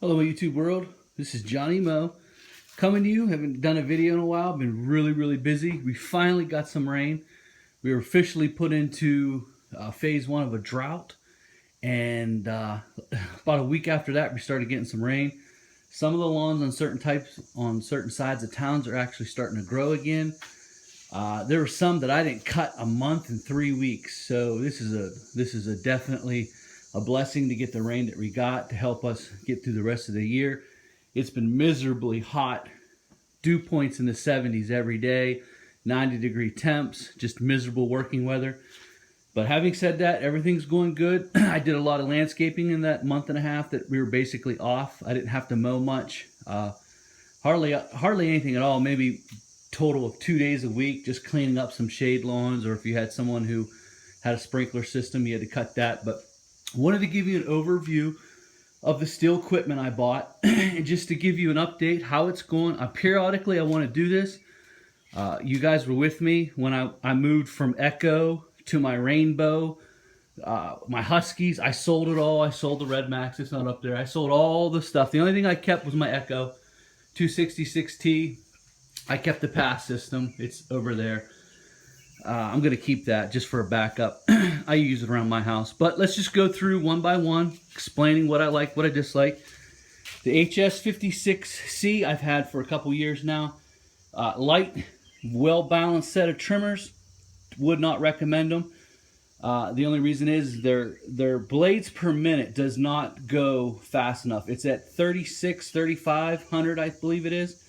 Hello YouTube world, this is Johnny Mo coming to you. Haven't done a video in a while, been really busy. We finally got some rain. We were officially put into phase one of a drought, and about a week after that we started getting some rain. Some of the lawns on certain sides of towns are actually starting to grow again. There were some that I didn't cut a month and 3 weeks, so this is a definitely a blessing to get the rain that we got to help us get through the rest of the year. It's been miserably hot, dew points in the 70s every day, 90-degree temps, just miserable working weather. But having said that, everything's going good. I did a lot of landscaping in that month and a half that we were basically off. I didn't have to mow much, hardly anything at all. Maybe total of 2 days a week, just cleaning up some shade lawns, or if you had someone who had a sprinkler system, you had to cut that. But I wanted to give you an overview of the Stihl equipment I bought, and just to give you an update how it's going. Periodically I want to do this. You guys were with me when I moved from Echo to my Rainbow, my Huskies. I sold it all. I sold the Red Max. It's not up there. I sold all the stuff. The only thing I kept was my Echo 266T. I kept the pass system. It's over there. I'm going to keep that just for a backup. I use it around my house. But let's just go through one by one, explaining what I like, what I dislike. The HS56C I've had for a couple years now. Light, well-balanced set of trimmers. Would not recommend them. The only reason is their blades per minute does not go fast enough. It's at 3,500, I believe it is.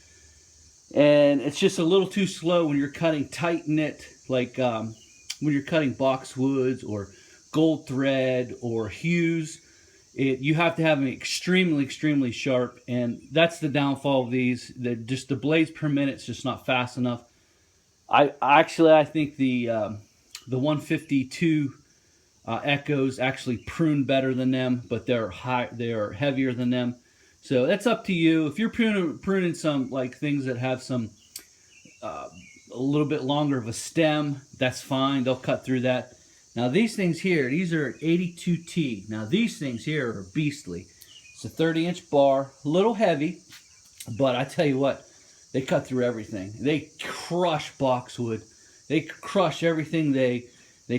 And it's just a little too slow when you're cutting tight knit, like when you're cutting boxwoods or gold thread or hues. You have to have them extremely sharp, and that's the downfall of these. Just the blades per minute's just not fast enough. I think the 152 Echoes actually prune better than them, but they're heavier than them. So that's up to you. If you're pruning some like things that have some a little bit longer of a stem, that's fine. They'll cut through that. Now these things here, these are 82T. Now these things here are beastly. It's a 30-inch bar, a little heavy, but I tell you what, they cut through everything. They crush boxwood. They crush everything they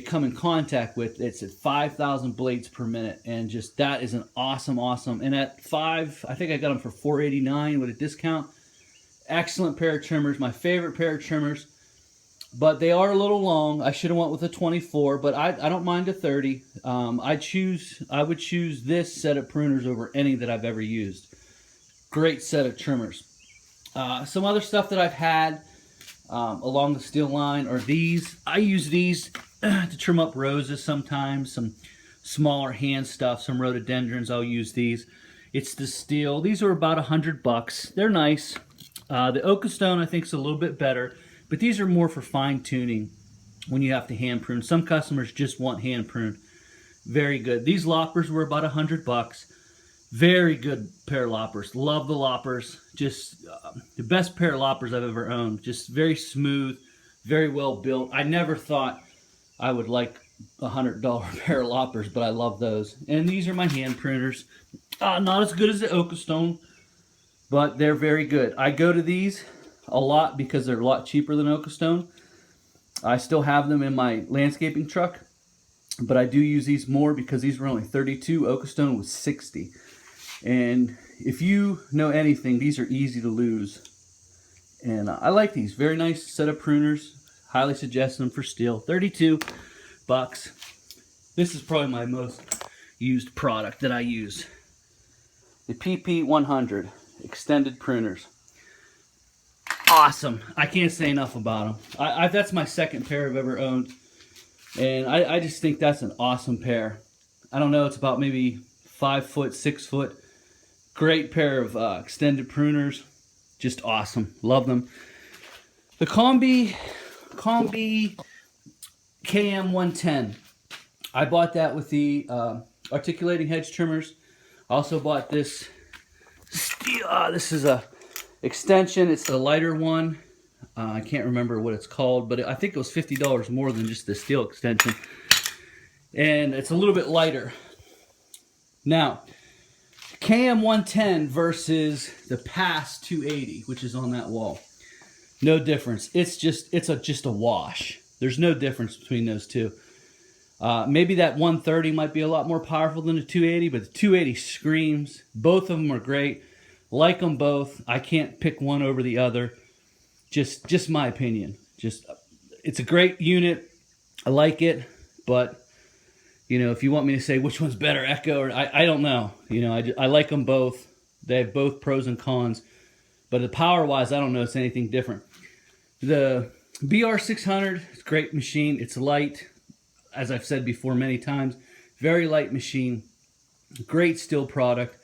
come in contact with. It's at 5,000 blades per minute, and just that is an awesome. And at I think I got them for $489 with a discount. Excellent pair of trimmers, my favorite pair of trimmers, but they are a little long. I should have went with a 24, but I don't mind a 30. I would choose this set of pruners over any that I've ever used. Great set of trimmers. Some other stuff that I've had along the Stihl line are these. I use these to trim up roses sometimes, some smaller hand stuff, some rhododendrons. I'll use these. It's the Stihl. These are about $100. They're nice. The Oakstone I think is a little bit better, but these are more for fine tuning when you have to hand prune. Some customers just want hand pruned. Very good. These loppers were about $100. Very good pair of loppers. Love the loppers. Just the best pair of loppers I've ever owned. Just very smooth, very well built. I never thought I would like a $100 pair of loppers, but I love those. And these are my hand pruners. Not as good as the Oakstone, but they're very good. I go to these a lot because they're a lot cheaper than Oakstone. I still have them in my landscaping truck, but I do use these more because these were only 32. Oakstone was 60. And if you know anything, these are easy to lose. And I like these. Very nice set of pruners. Highly suggest them for Stihl. $32. This is probably my most used product that I use. The PP100 extended pruners. Awesome. I can't say enough about them. That's my second pair I've ever owned. And I just think that's an awesome pair. I don't know, it's about maybe 5 foot, 6 foot. Great pair of extended pruners. Just awesome. Love them. The Combi KM110. I bought that with the articulating hedge trimmers. I also bought this Stihl. This is a extension. It's the lighter one. I can't remember what it's called, but I think it was $50 more than just the Stihl extension. And it's a little bit lighter. Now, KM110 versus the Pass 280, which is on that wall. No difference. It's just a wash. There's no difference between those two. Maybe that 130 might be a lot more powerful than the 280, but the 280 screams. Both of them are great. Like them both. I can't pick one over the other. Just my opinion. It's a great unit. I like it, but you know, if you want me to say which one's better, Echo or I don't know. You know, I like them both. They have both pros and cons, but the power-wise, I don't know it's anything different. The BR600 is a great machine. It's light, as I've said before many times. Very light machine. Great Stihl product.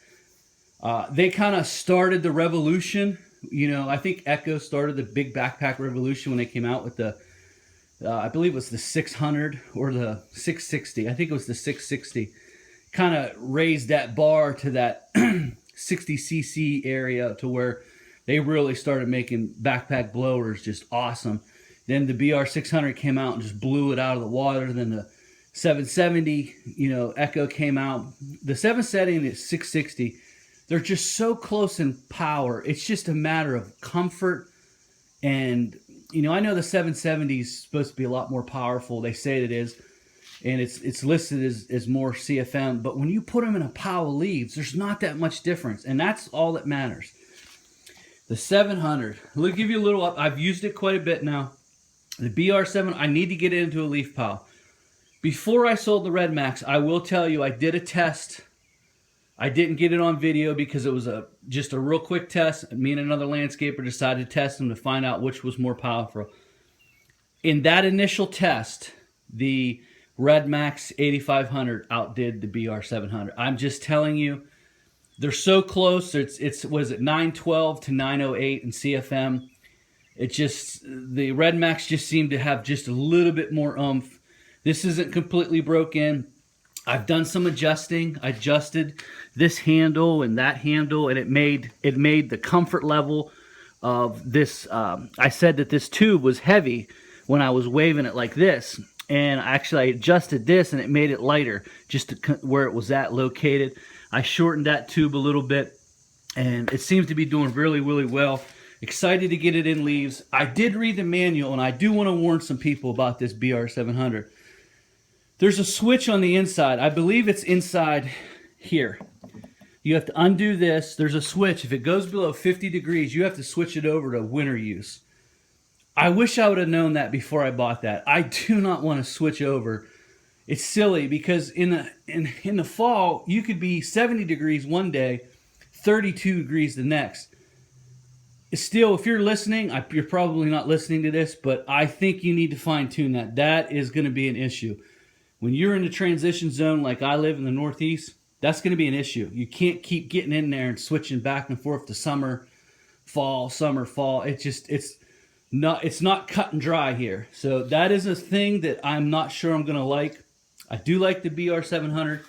They kind of started the revolution. You know, I think Echo started the big backpack revolution when they came out with the, I believe it was the 600 or the 660. I think it was the 660. Kind of raised that bar to that 60cc area to where they really started making backpack blowers just awesome. Then the BR600 came out and just blew it out of the water. Then the 770, you know, Echo came out. The 770 and the 660, they're just so close in power. It's just a matter of comfort. And, you know, I know the 770 is supposed to be a lot more powerful. They say it is. And it's listed as more CFM. But when you put them in a pile of leaves, there's not that much difference. And that's all that matters. The 700. Let me give you a little up. I've used it quite a bit now. The BR7, I need to get it into a leaf pile. Before I sold the Red Max, I will tell you I did a test. I didn't get it on video because it was just a real quick test. Me and another landscaper decided to test them to find out which was more powerful. In that initial test, the Red Max 8500 outdid the BR700. I'm just telling you, they're so close. It's was it 912 to 908 in CFM. It just, the Red Max just seemed to have just a little bit more oomph. This isn't completely broken. I've done some adjusting. I adjusted this handle and that handle, and it made the comfort level of this. I said that this tube was heavy when I was waving it like this, and actually I adjusted this and it made it lighter, just to where it was located. I shortened that tube a little bit, and it seems to be doing really, really well. Excited to get it in leaves. I did read the manual, and I do want to warn some people about this BR700. There's a switch on the inside. I believe it's inside here. You have to undo this. There's a switch. If it goes below 50 degrees, you have to switch it over to winter use. I wish I would have known that before I bought that. I do not want to switch over. It's silly because in the fall, you could be 70 degrees one day, 32 degrees the next. Still, if you're listening, you're probably not listening to this, but I think you need to fine-tune that. That is going to be an issue. When you're in the transition zone like I live in the Northeast, that's going to be an issue. You can't keep getting in there and switching back and forth to summer, fall, summer, fall. It's not cut and dry here. So that is a thing that I'm not sure I'm going to like. I do like the BR700.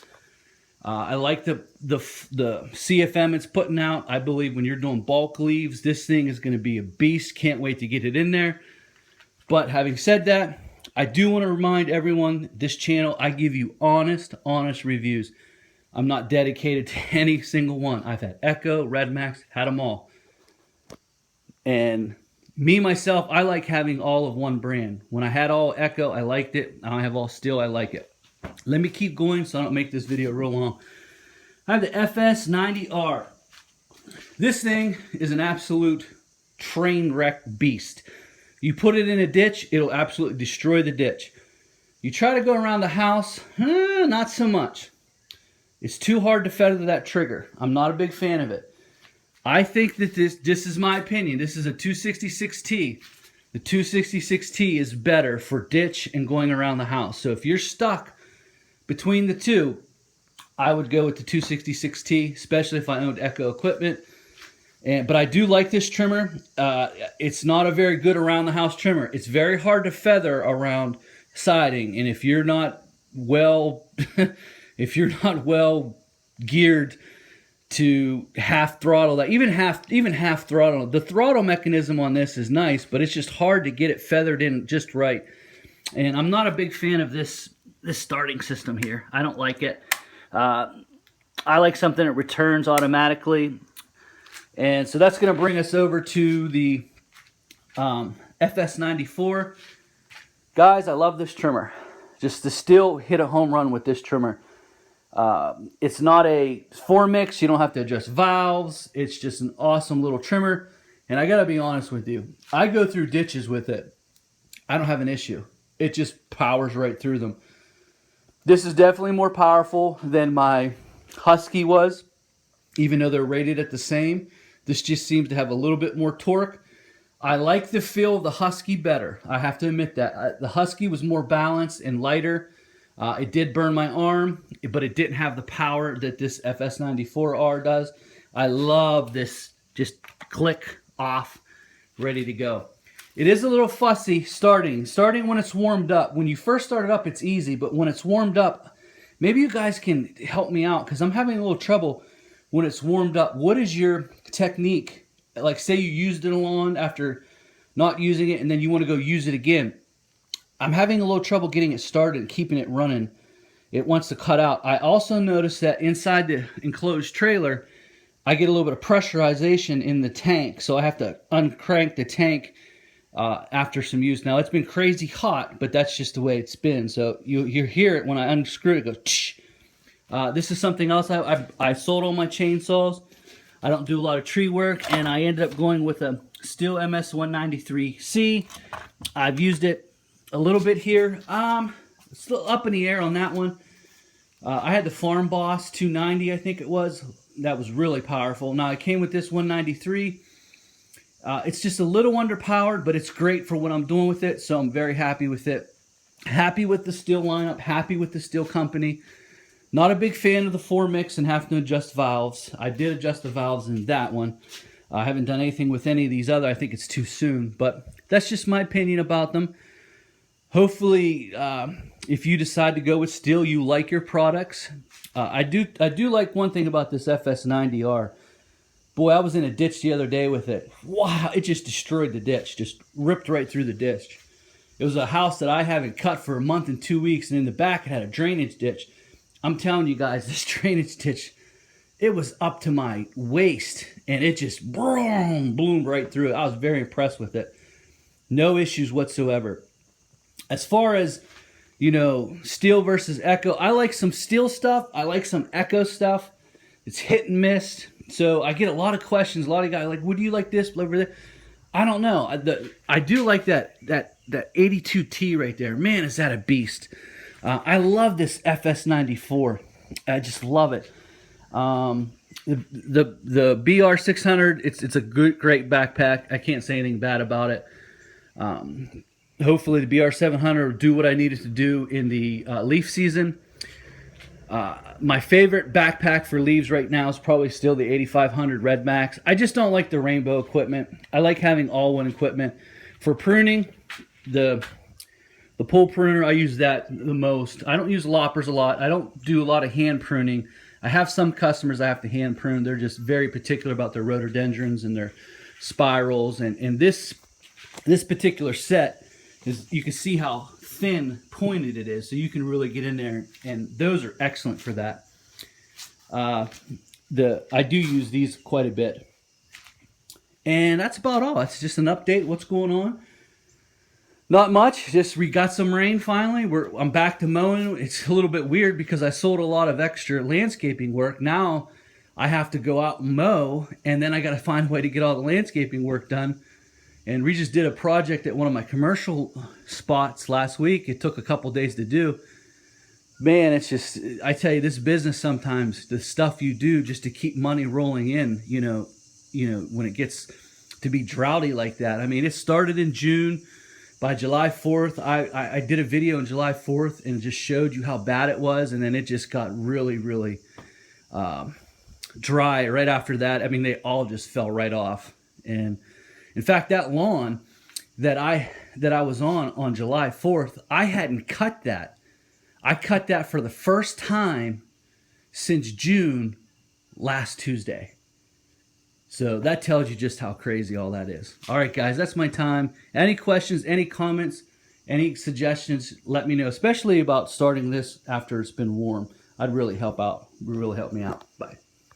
I like the CFM it's putting out. I believe when you're doing bulk leaves, this thing is going to be a beast. Can't wait to get it in there. But having said that, I do want to remind everyone, this channel, I give you honest reviews. I'm not dedicated to any single one. I've had Echo, Red Max, had them all. And me, myself, I like having all of one brand. When I had all Echo, I liked it. Now I have all Stihl, I like it. Let me keep going so I don't make this video real long. I have the FS90R. This thing is an absolute train wreck beast. You put it in a ditch, it'll absolutely destroy the ditch. You try to go around the house, not so much. It's too hard to feather that trigger. I'm not a big fan of it. I think that this is my opinion. This is a 266T. The 266T is better for ditch and going around the house. So if you're stuck between the two, I would go with the 266T, especially if I owned Echo equipment. But I do like this trimmer. It's not a very good around the house trimmer. It's very hard to feather around siding, and if you're not well, geared to half throttle that, even half throttle. The throttle mechanism on this is nice, but it's just hard to get it feathered in just right. And I'm not a big fan of this starting system here. I don't like it. I like something that returns automatically. And so that's going to bring us over to the FS94. Guys, I love this trimmer. Just to still hit a home run with this trimmer. It's not a 4-mix. You don't have to adjust valves. It's just an awesome little trimmer. And I got to be honest with you. I go through ditches with it. I don't have an issue. It just powers right through them. This is definitely more powerful than my Husky was. Even though they're rated at the same. This just seems to have a little bit more torque. I like the feel of the Husky better. I have to admit that. The Husky was more balanced and lighter. It did burn my arm, but it didn't have the power that this FS94R does. I love this. Just click off, ready to go. It is a little fussy starting when it's warmed up. When you first start it up, it's easy, but when it's warmed up, maybe you guys can help me out because I'm having a little trouble when it's warmed up. What is your technique? Like, say you used it on after not using it, and then you want to go use it again. I'm having a little trouble getting it started and keeping it running. It wants to cut out. I also noticed that inside the enclosed trailer, I get a little bit of pressurization in the tank, so I have to uncrank the tank after some use. Now, it's been crazy hot, but that's just the way it's been. So you hear it when I unscrew it, it goes, tsh. This is something else. I sold all my chainsaws. I don't do a lot of tree work, and I ended up going with a Stihl MS-193C. I've used it a little bit here. Still up in the air on that one. I had the Farm Boss 290, I think it was. That was really powerful. Now, I came with this 193. It's just a little underpowered, but it's great for what I'm doing with it, so I'm very happy with it. Happy with the Stihl lineup, happy with the Stihl company. Not a big fan of the 4-mix and having to adjust valves. I did adjust the valves in that one. I haven't done anything with any of these other. I think it's too soon, but that's just my opinion about them. Hopefully, if you decide to go with Stihl, you like your products. I do like one thing about this FS90R. Boy, I was in a ditch the other day with it. Wow, it just destroyed the ditch. Just ripped right through the ditch. It was a house that I haven't cut for a month and 2 weeks, and in the back it had a drainage ditch. I'm telling you guys, this drainage ditch, it was up to my waist, and it just bloomed right through it. I was very impressed with it. No issues whatsoever. As far as, you know, Stihl versus Echo, I like some Stihl stuff. I like some Echo stuff. It's hit and miss. So I get a lot of questions. A lot of guys like, would you like this? Blah, blah, blah. I don't know. I do like that 82T right there. Man, is that a beast. I love this FS94. I just love it. The BR600, it's a great backpack. I can't say anything bad about it. Hopefully the BR700 will do what I needed to do in the leaf season. My favorite backpack for leaves right now is probably still the 8500 Red Max. I just don't like the rainbow equipment. I like having all-one equipment. For pruning, the pole pruner, I use that the most. I don't use loppers a lot. I don't do a lot of hand pruning. I have some customers I have to hand prune. They're just very particular about their rhododendrons and their spirals. And this particular set is, you can see how thin pointed it is, so you can really get in there, and those are excellent for that. I do use these quite a bit. And that's about all. That's just an update. What's going on? Not much. Just we got some rain finally. I'm back to mowing. It's a little bit weird because I sold a lot of extra landscaping work. Now I have to go out and mow, and then I got to find a way to get all the landscaping work done. And we just did a project at one of my commercial spots last week. It took a couple days to do. Man, it's just, I tell you, this business sometimes, the stuff you do just to keep money rolling in, you know, when it gets to be droughty like that. I mean, it started in June. By July 4th, I did a video on July 4th and just showed you how bad it was. And then it just got really, really dry right after that. I mean, they all just fell right off. And in fact, that lawn that I was on July 4th, I hadn't cut that. I cut that for the first time since June last Tuesday. So that tells you just how crazy all that is. All right, guys, that's my time. Any questions, any comments, any suggestions, let me know, especially about starting this after it's been warm. I'd really help out. Really help me out. Bye.